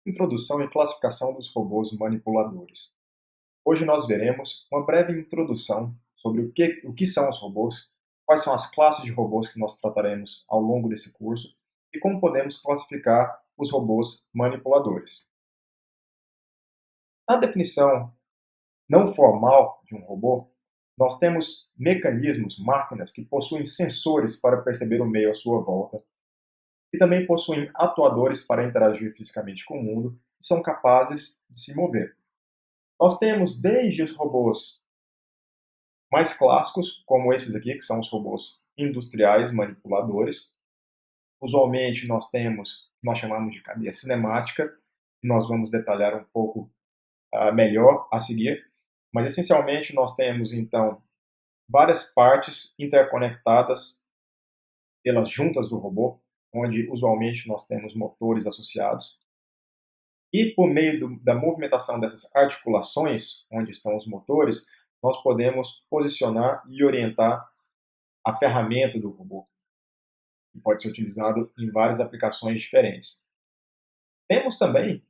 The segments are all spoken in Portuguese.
Introdução e classificação dos robôs manipuladores. Hoje nós veremos uma breve introdução sobre o que são os robôs, quais são as classes de robôs que nós trataremos ao longo desse curso e como podemos classificar os robôs manipuladores. Na definição não formal de um robô, nós temos mecanismos, máquinas que possuem sensores para perceber o meio à sua volta, e também possuem atuadores para interagir fisicamente com o mundo e são capazes de se mover. Nós temos desde os robôs mais clássicos, como esses aqui, que são os robôs industriais manipuladores. Usualmente nós chamamos de cadeia cinemática, que nós vamos detalhar um pouco melhor a seguir. Mas essencialmente nós temos então várias partes interconectadas pelas juntas do robô, onde usualmente nós temos motores associados. E por meio da movimentação dessas articulações, onde estão os motores, nós podemos posicionar e orientar a ferramenta do robô, que pode ser utilizado em várias aplicações diferentes. Temos também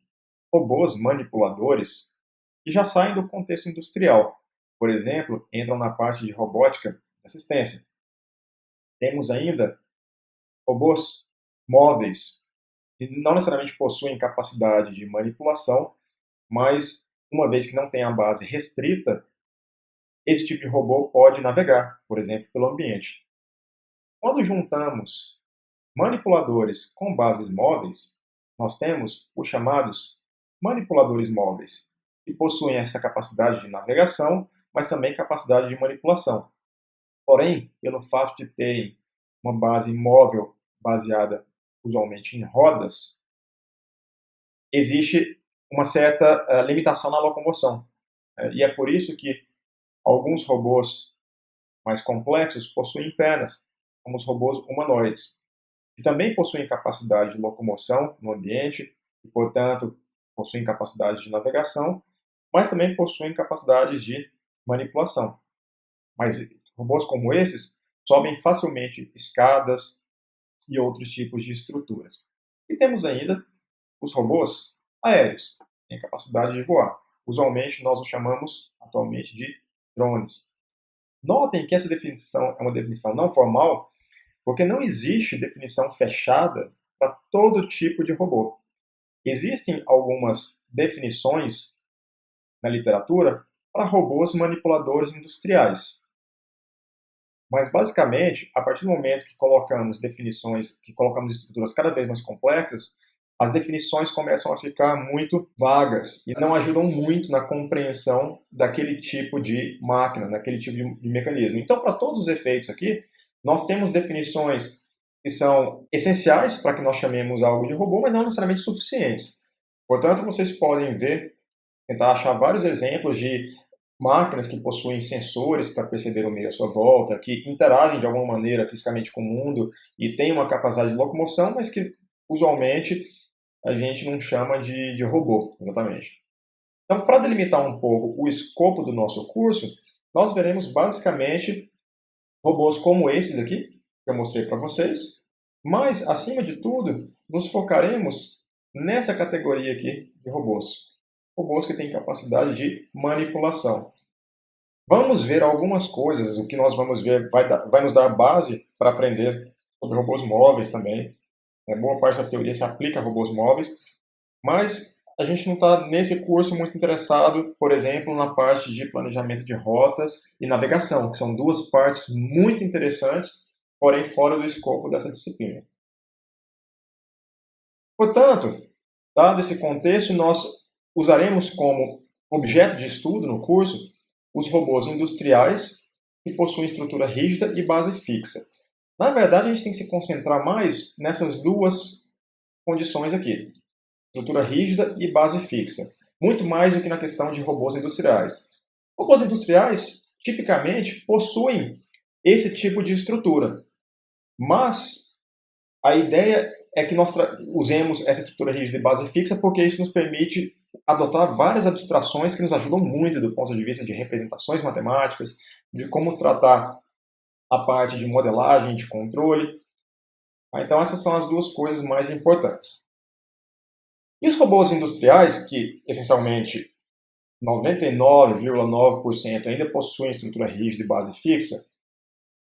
robôs manipuladores que já saem do contexto industrial. Por exemplo, entram na parte de robótica de assistência. Temos ainda robôs móveis, que não necessariamente possuem capacidade de manipulação, mas uma vez que não tem a base restrita, esse tipo de robô pode navegar, por exemplo, pelo ambiente. Quando juntamos manipuladores com bases móveis, nós temos os chamados manipuladores móveis, que possuem essa capacidade de navegação, mas também capacidade de manipulação. Porém, pelo fato de terem uma base móvel baseada usualmente em rodas, existe uma certa limitação na locomoção. E é por isso que alguns robôs mais complexos possuem pernas, como os robôs humanoides, que também possuem capacidade de locomoção no ambiente e, portanto, possuem capacidade de navegação, mas também possuem capacidades de manipulação. Mas robôs como esses sobem facilmente escadas e outros tipos de estruturas. E temos ainda os robôs aéreos, que têm capacidade de voar. Usualmente nós os chamamos atualmente de drones. Notem que essa definição é uma definição não formal, porque não existe definição fechada para todo tipo de robô. Existem algumas definições na literatura para robôs manipuladores industriais. Mas, basicamente, a partir do momento que colocamos definições, que colocamos estruturas cada vez mais complexas, as definições começam a ficar muito vagas e não ajudam muito na compreensão daquele tipo de máquina, daquele tipo de mecanismo. Então, para todos os efeitos aqui, nós temos definições que são essenciais para que nós chamemos algo de robô, mas não necessariamente suficientes. Portanto, vocês podem tentar achar vários exemplos de máquinas que possuem sensores para perceber o meio à sua volta, que interagem de alguma maneira fisicamente com o mundo e têm uma capacidade de locomoção, mas que usualmente a gente não chama de robô, exatamente. Então, para delimitar um pouco o escopo do nosso curso, nós veremos basicamente robôs como esses aqui, que eu mostrei para vocês, mas, acima de tudo, nos focaremos nessa categoria aqui de robôs. Robôs que têm capacidade de manipulação. Vamos ver algumas coisas, o que nós vamos ver vai nos dar base para aprender sobre robôs móveis também. Boa parte da teoria se aplica a robôs móveis, mas a gente não está nesse curso muito interessado, por exemplo, na parte de planejamento de rotas e navegação, que são duas partes muito interessantes, porém fora do escopo dessa disciplina. Portanto, dado esse contexto, nós usaremos como objeto de estudo no curso os robôs industriais que possuem estrutura rígida e base fixa. Na verdade, a gente tem que se concentrar mais nessas duas condições aqui, estrutura rígida e base fixa, muito mais do que na questão de robôs industriais. Robôs industriais, tipicamente, possuem esse tipo de estrutura, mas a ideia é que nós usemos essa estrutura rígida e base fixa porque isso nos permite adotar várias abstrações que nos ajudam muito do ponto de vista de representações matemáticas, de como tratar a parte de modelagem, de controle. Então essas são as duas coisas mais importantes. E os robôs industriais, que essencialmente 99,9% ainda possuem estrutura rígida e base fixa,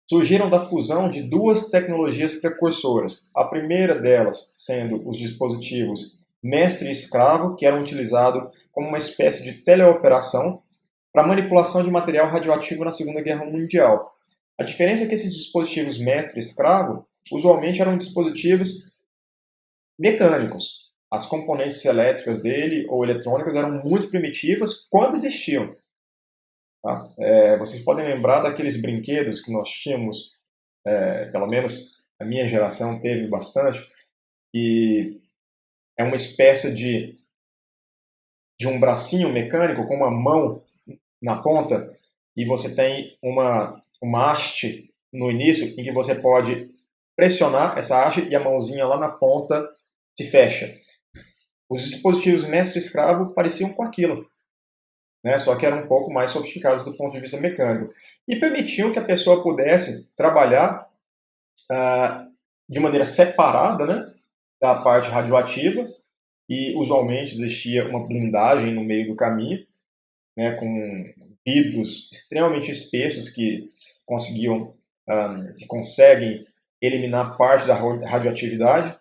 surgiram da fusão de duas tecnologias precursoras. A primeira delas sendo os dispositivos mestre e escravo, que eram utilizados como uma espécie de teleoperação para manipulação de material radioativo na Segunda Guerra Mundial. A diferença é que esses dispositivos mestre e escravo usualmente eram dispositivos mecânicos. As componentes elétricas dele ou eletrônicas eram muito primitivas quando existiam. Tá? Vocês podem lembrar daqueles brinquedos que nós tínhamos, pelo menos a minha geração teve bastante, e é uma espécie de um bracinho mecânico com uma mão na ponta, e você tem uma haste no início em que você pode pressionar essa haste e a mãozinha lá na ponta se fecha. Os dispositivos mestre-escravo pareciam com aquilo, né? Só que eram um pouco mais sofisticados do ponto de vista mecânico. E permitiam que a pessoa pudesse trabalhar de maneira separada, né, da parte radioativa, e usualmente existia uma blindagem no meio do caminho, né, com vidros extremamente espessos que conseguem eliminar parte da radioatividade.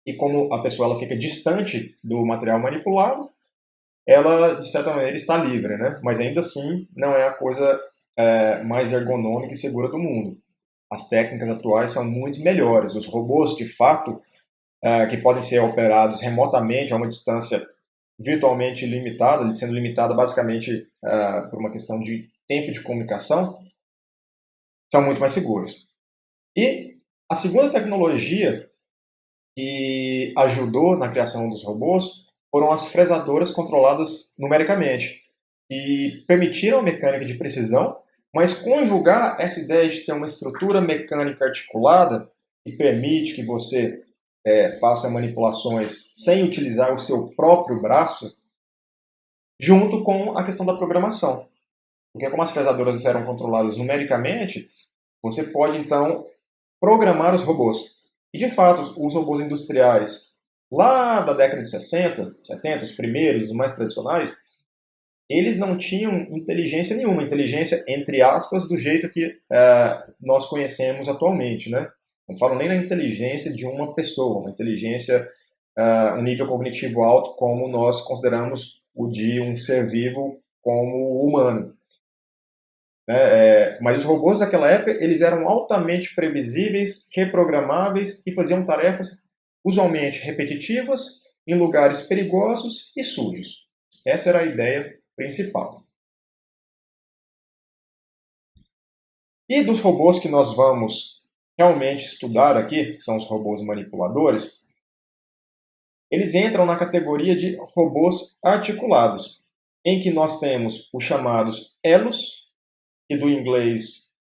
E como a pessoa ela fica distante do material manipulado, ela, de certa maneira, está livre, né? Mas ainda assim, não é a coisa mais ergonômica e segura do mundo. As técnicas atuais são muito melhores. Os robôs, de fato, que podem ser operados remotamente a uma distância virtualmente limitada, sendo limitada basicamente por uma questão de tempo de comunicação, são muito mais seguros. E a segunda tecnologia que ajudou na criação dos robôs foram as fresadoras controladas numericamente, e permitiram a mecânica de precisão, mas conjugar essa ideia de ter uma estrutura mecânica articulada que permite que você faça manipulações sem utilizar o seu próprio braço, junto com a questão da programação. Porque como as fresadoras eram controladas numericamente, você pode então programar os robôs. E de fato, os robôs industriais lá da década de 60, 70, os primeiros, os mais tradicionais, eles não tinham inteligência nenhuma, inteligência entre aspas, do jeito que nós conhecemos atualmente, né? Não falo nem na inteligência de uma pessoa, uma inteligência, um nível cognitivo alto, como nós consideramos o de um ser vivo como humano. Mas os robôs daquela época eles eram altamente previsíveis, reprogramáveis e faziam tarefas usualmente repetitivas, em lugares perigosos e sujos. Essa era a ideia principal. E dos robôs que nós vamos realmente estudar aqui, que são os robôs manipuladores, eles entram na categoria de robôs articulados, em que nós temos os chamados elos, que no inglês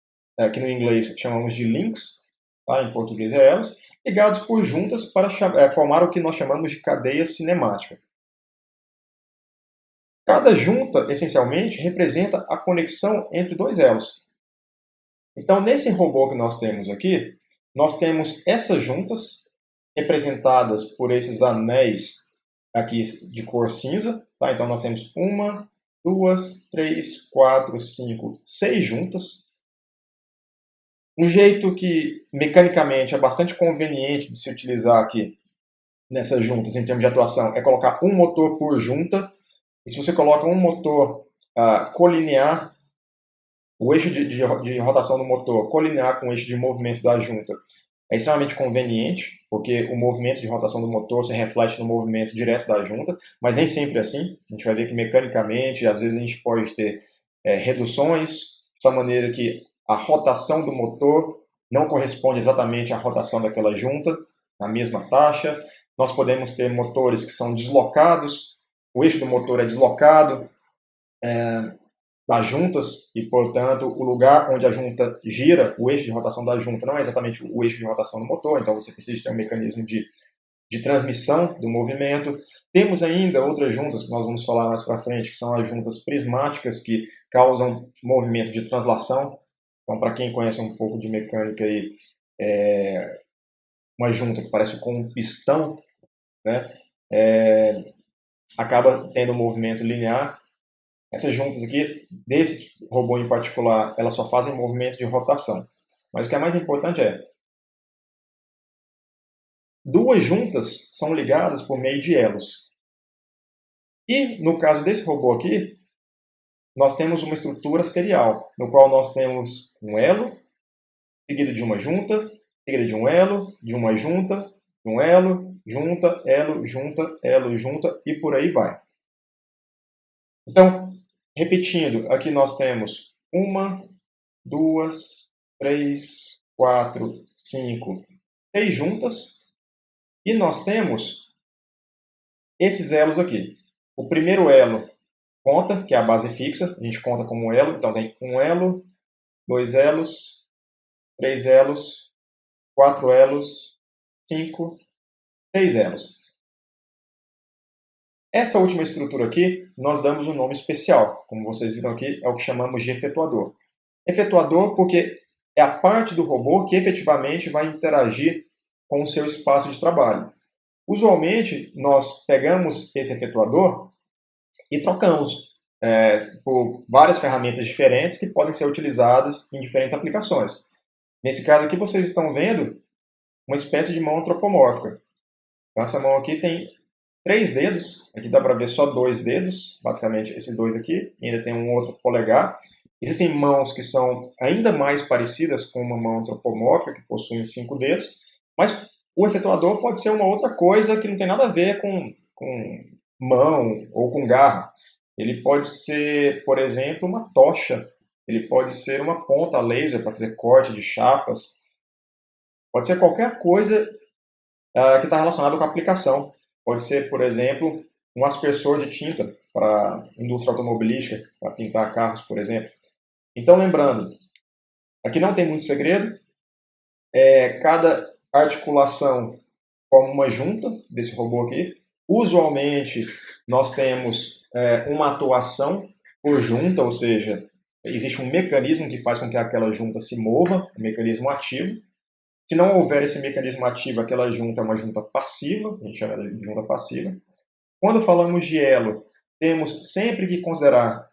chamamos de links, tá? Em português é elos, ligados por juntas para formar o que nós chamamos de cadeia cinemática. Cada junta, essencialmente, representa a conexão entre dois elos. Então, nesse robô que nós temos aqui, nós temos essas juntas representadas por esses anéis aqui de cor cinza. Tá? Então, nós temos 1, 2, 3, 4, 5, 6 juntas. Um jeito que, mecanicamente, é bastante conveniente de se utilizar aqui nessas juntas, em termos de atuação, é colocar um motor por junta. E se você coloca um motor colinear, o eixo de rotação do motor colinear com o eixo de movimento da junta, é extremamente conveniente, porque o movimento de rotação do motor se reflete no movimento direto da junta, mas nem sempre é assim. A gente vai ver que mecanicamente, às vezes a gente pode ter reduções, de tal maneira que a rotação do motor não corresponde exatamente à rotação daquela junta, na mesma taxa. Nós podemos ter motores que são deslocados, o eixo do motor é deslocado das juntas e, portanto, o lugar onde a junta gira, o eixo de rotação da junta não é exatamente o eixo de rotação do motor, então você precisa ter um mecanismo de transmissão do movimento. Temos ainda outras juntas que nós vamos falar mais para frente, que são as juntas prismáticas, que causam movimento de translação. Então, para quem conhece um pouco de mecânica, aí, uma junta que parece com um pistão, né? acaba tendo um movimento linear. Essas juntas aqui, desse robô em particular, elas só fazem movimento de rotação. Mas o que é mais importante é, duas juntas são ligadas por meio de elos. E, no caso desse robô aqui, nós temos uma estrutura serial, no qual nós temos um elo, seguido de uma junta, seguido de um elo, de uma junta, um elo, junta, elo, junta, elo, junta, e por aí vai. Então, repetindo, aqui nós temos 1, 2, 3, 4, 5, 6 juntas, e nós temos esses elos aqui. O primeiro elo conta, que é a base fixa, a gente conta como um elo, então tem um elo, 2 elos, 3 elos, 4 elos, 5, 6 elos. Essa última estrutura aqui, nós damos um nome especial, como vocês viram aqui, é o que chamamos de efetuador. Efetuador porque é a parte do robô que efetivamente vai interagir com o seu espaço de trabalho. Usualmente, nós pegamos esse efetuador e trocamos por várias ferramentas diferentes que podem ser utilizadas em diferentes aplicações. Nesse caso aqui, vocês estão vendo uma espécie de mão antropomórfica. Então, essa mão aqui tem 3 dedos, aqui dá para ver só 2 dedos, basicamente esses 2 aqui, e ainda tem um outro polegar. Existem mãos que são ainda mais parecidas com uma mão antropomórfica, que possuem 5 dedos, mas o efetuador pode ser uma outra coisa que não tem nada a ver com mão ou com garra. Ele pode ser, por exemplo, uma tocha, ele pode ser uma ponta laser para fazer corte de chapas, pode ser qualquer coisa que está relacionada com a aplicação. Pode ser, por exemplo, um aspersor de tinta para a indústria automobilística, para pintar carros, por exemplo. Então, lembrando, aqui não tem muito segredo, cada articulação forma uma junta desse robô aqui. Usualmente, nós temos uma atuação por junta, ou seja, existe um mecanismo que faz com que aquela junta se mova, um mecanismo ativo. Se não houver esse mecanismo ativo, aquela junta é uma junta passiva, a gente chama de junta passiva. Quando falamos de elo, temos sempre que considerar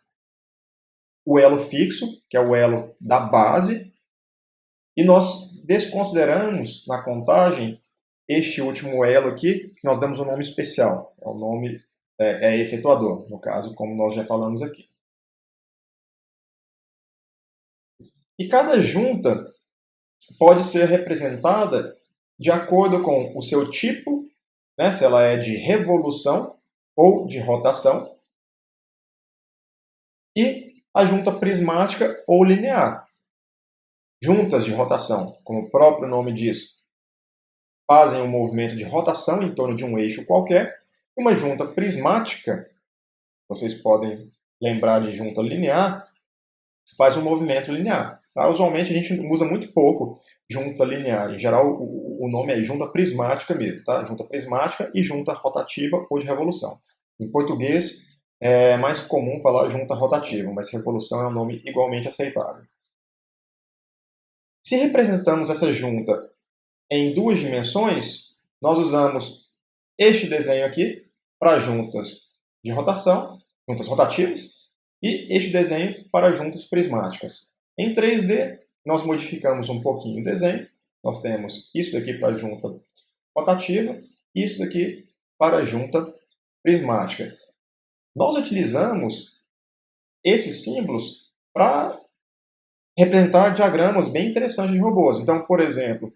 o elo fixo, que é o elo da base, e nós desconsideramos na contagem este último elo aqui, que nós damos um nome especial. O nome é efetuador, no caso, como nós já falamos aqui. E cada junta pode ser representada de acordo com o seu tipo, né, se ela é de revolução ou de rotação, e a junta prismática ou linear. Juntas de rotação, como o próprio nome diz, fazem um movimento de rotação em torno de um eixo qualquer. Uma junta prismática, vocês podem lembrar de junta linear, faz um movimento linear. Tá? Usualmente a gente usa muito pouco junta linear. Em geral, o nome é junta prismática mesmo. Tá? Junta prismática e junta rotativa ou de revolução. Em português é mais comum falar junta rotativa, mas revolução é um nome igualmente aceitável. Se representamos essa junta em 2 dimensões, nós usamos este desenho aqui para juntas de rotação, juntas rotativas, e este desenho para juntas prismáticas. Em 3D, nós modificamos um pouquinho o desenho. Nós temos isso daqui para junta rotativa e isso daqui para junta prismática. Nós utilizamos esses símbolos para representar diagramas bem interessantes de robôs. Então, por exemplo,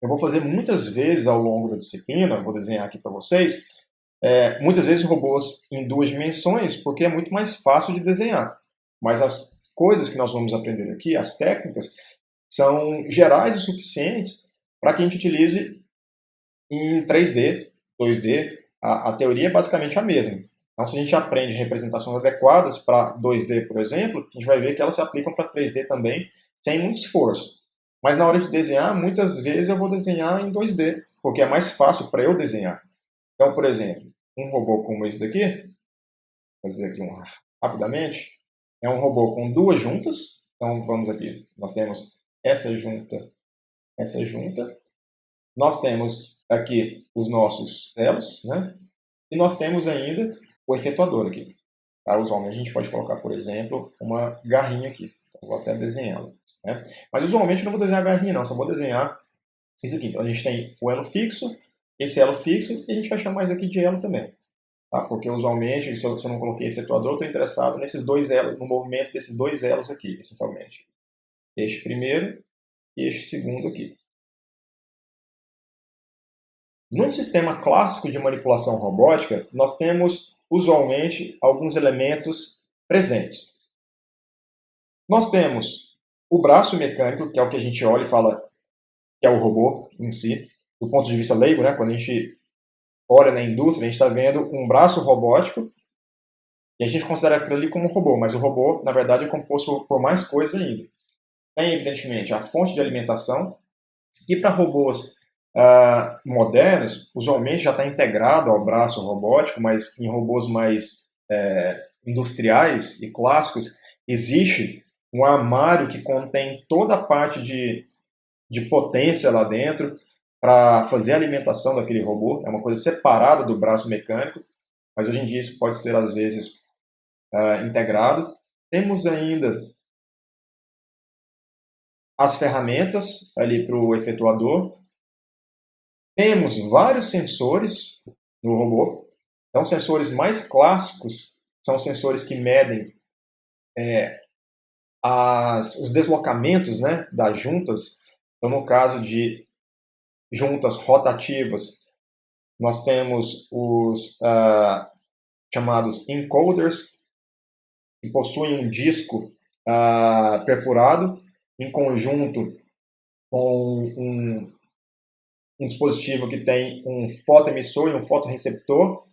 eu vou fazer muitas vezes ao longo da disciplina, vou desenhar aqui para vocês, muitas vezes robôs em 2 dimensões, porque é muito mais fácil de desenhar. Mas as coisas que nós vamos aprender aqui, as técnicas, são gerais o suficientes para que a gente utilize em 3D, 2D. A teoria é basicamente a mesma. Então, se a gente aprende representações adequadas para 2D, por exemplo, a gente vai ver que elas se aplicam para 3D também, sem muito esforço. Mas na hora de desenhar, muitas vezes eu vou desenhar em 2D, porque é mais fácil para eu desenhar. Então, por exemplo, um robô como esse daqui, vou fazer aqui rapidamente, é um robô com 2 juntas. Então, vamos aqui, nós temos essa junta, essa junta. Nós temos aqui os nossos elos, né? E nós temos ainda o efetuador aqui. Tá? Usualmente a gente pode colocar, por exemplo, uma garrinha aqui. Então, vou até desenhá-la. Né? Mas usualmente eu não vou desenhar a garrinha não, só vou desenhar isso aqui. Então a gente tem o elo fixo, esse elo fixo, e a gente vai chamar isso aqui de elo também. Tá? Porque usualmente, se eu não coloquei efetuador, eu estou interessado nesses dois elos, no movimento desses dois elos aqui, essencialmente. Este primeiro e este segundo aqui. Num sistema clássico de manipulação robótica, nós temos, usualmente, alguns elementos presentes. Nós temos o braço mecânico, que é o que a gente olha e fala que é o robô em si, do ponto de vista leigo, né? Quando a gente olha na indústria, a gente está vendo um braço robótico e a gente considera aquilo ali como um robô, mas o robô, na verdade, é composto por mais coisas ainda. Tem, evidentemente, a fonte de alimentação, que para robôs modernos, usualmente já está integrado ao braço robótico, mas em robôs mais industriais e clássicos, existe um armário que contém toda a parte de potência lá dentro para fazer a alimentação daquele robô. É uma coisa separada do braço mecânico, mas hoje em dia isso pode ser, às vezes, integrado. Temos ainda as ferramentas ali para o efetuador. Temos vários sensores no robô. Então, sensores mais clássicos são sensores que medem os deslocamentos, né, das juntas. Então, no caso de juntas rotativas, nós temos os chamados encoders, que possuem um disco perfurado em conjunto com um dispositivo que tem um fotoemissor e um fotorreceptor.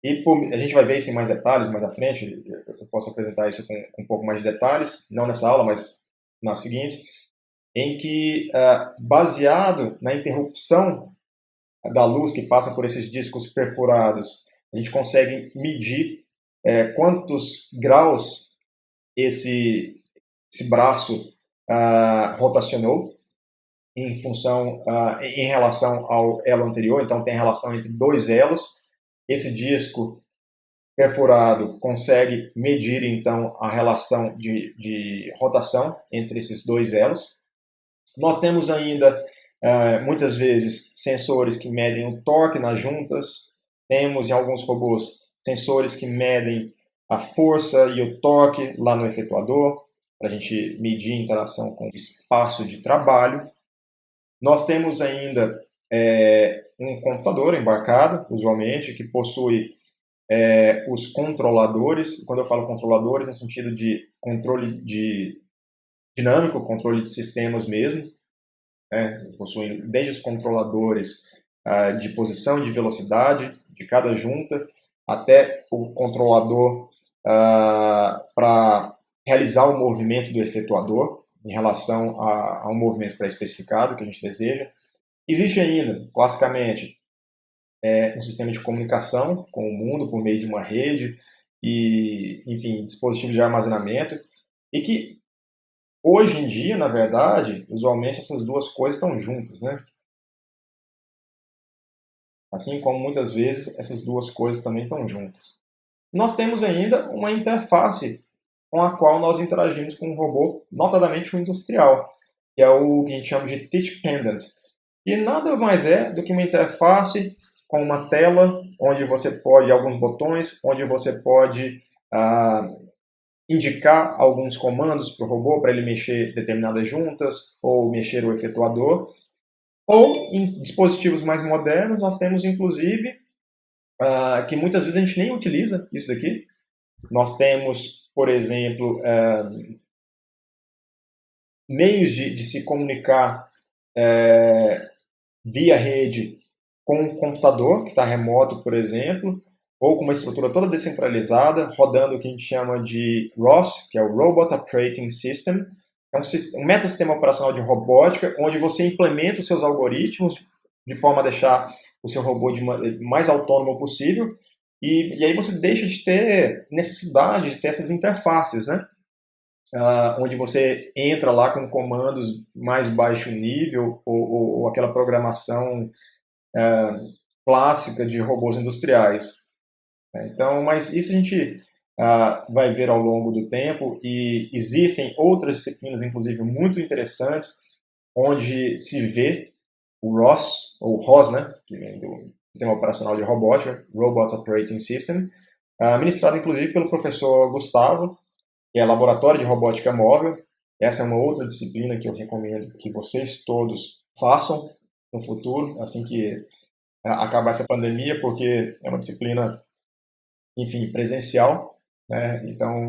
E a gente vai ver isso em mais detalhes mais à frente. Eu posso apresentar isso com um pouco mais de detalhes, não nessa aula, mas na seguinte, em que, baseado na interrupção da luz que passa por esses discos perfurados, a gente consegue medir quantos graus esse braço rotacionou em relação ao elo anterior. Então tem relação entre dois elos. Esse disco perfurado consegue medir então a relação de rotação entre esses dois elos. Nós temos ainda muitas vezes sensores que medem o torque nas juntas. Temos em alguns robôs sensores que medem a força e o torque lá no efetuador, para a gente medir a interação com o espaço de trabalho. Nós temos ainda um computador embarcado, usualmente, que possui os controladores. Quando eu falo controladores, no sentido de controle dinâmico, controle de sistemas mesmo, possuindo desde os controladores de posição e de velocidade de cada junta, até o controlador para realizar o movimento do efetuador em relação a um movimento pré-especificado que a gente deseja. Existe ainda, classicamente, um sistema de comunicação com o mundo por meio de uma rede e, enfim, dispositivos de armazenamento, e que hoje em dia, na verdade, usualmente essas duas coisas estão juntas, né? Assim como muitas vezes essas duas coisas também estão juntas. Nós temos ainda uma interface com a qual nós interagimos com um robô, notadamente o industrial, que é o que a gente chama de Teach Pendant. E nada mais é do que uma interface com uma tela onde você pode, alguns botões, onde você pode indicar alguns comandos para o robô, para ele mexer determinadas juntas, ou mexer o efetuador. Ou, em dispositivos mais modernos, nós temos, inclusive, que muitas vezes a gente nem utiliza isso daqui. Nós temos, por exemplo, meios de se comunicar via rede com um computador que está remoto, por exemplo, ou com uma estrutura toda descentralizada, rodando o que a gente chama de ROS, que é o Robot Operating System. É um metasistema operacional de robótica, onde você implementa os seus algoritmos de forma a deixar o seu robô mais autônomo possível, e aí você deixa de ter necessidade de ter essas interfaces, né? Onde você entra lá com comandos mais baixo nível, ou aquela programação clássica de robôs industriais. né? Então, mas isso a gente vai ver ao longo do tempo, e existem outras disciplinas, inclusive, muito interessantes, onde se vê o ROS, ou ROS, né, que vem do Sistema Operacional de Robótica, Robot Operating System, ministrado inclusive pelo professor Gustavo, que é Laboratório de Robótica Móvel. Essa é uma outra disciplina que eu recomendo que vocês todos façam no futuro, assim que acabar essa pandemia, porque é uma disciplina, enfim, presencial, né? Então,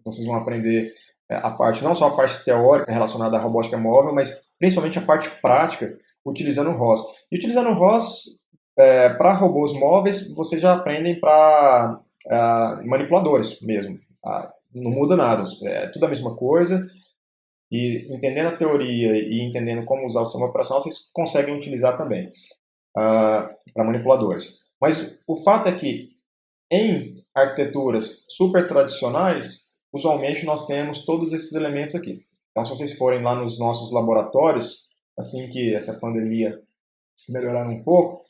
vocês vão aprender a parte, não só a parte teórica relacionada à robótica móvel, mas principalmente a parte prática, utilizando o ROS. E utilizando o ROS, para robôs móveis, vocês já aprendem para manipuladores mesmo. Não muda nada, é tudo a mesma coisa, e entendendo a teoria e entendendo como usar o sistema operacional, vocês conseguem utilizar também para manipuladores. Mas o fato é que em arquiteturas super tradicionais, usualmente nós temos todos esses elementos aqui. Então, se vocês forem lá nos nossos laboratórios, assim que essa pandemia melhorar um pouco,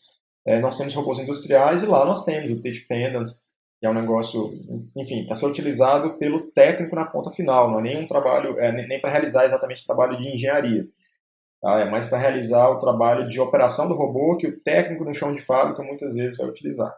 nós temos robôs industriais e lá nós temos o Teach Pendant, que é um negócio, enfim, para ser utilizado pelo técnico na ponta final, não é nem um trabalho, nem para realizar exatamente esse trabalho de engenharia. Tá? É mais para realizar o trabalho de operação do robô que o técnico no chão de fábrica muitas vezes vai utilizar.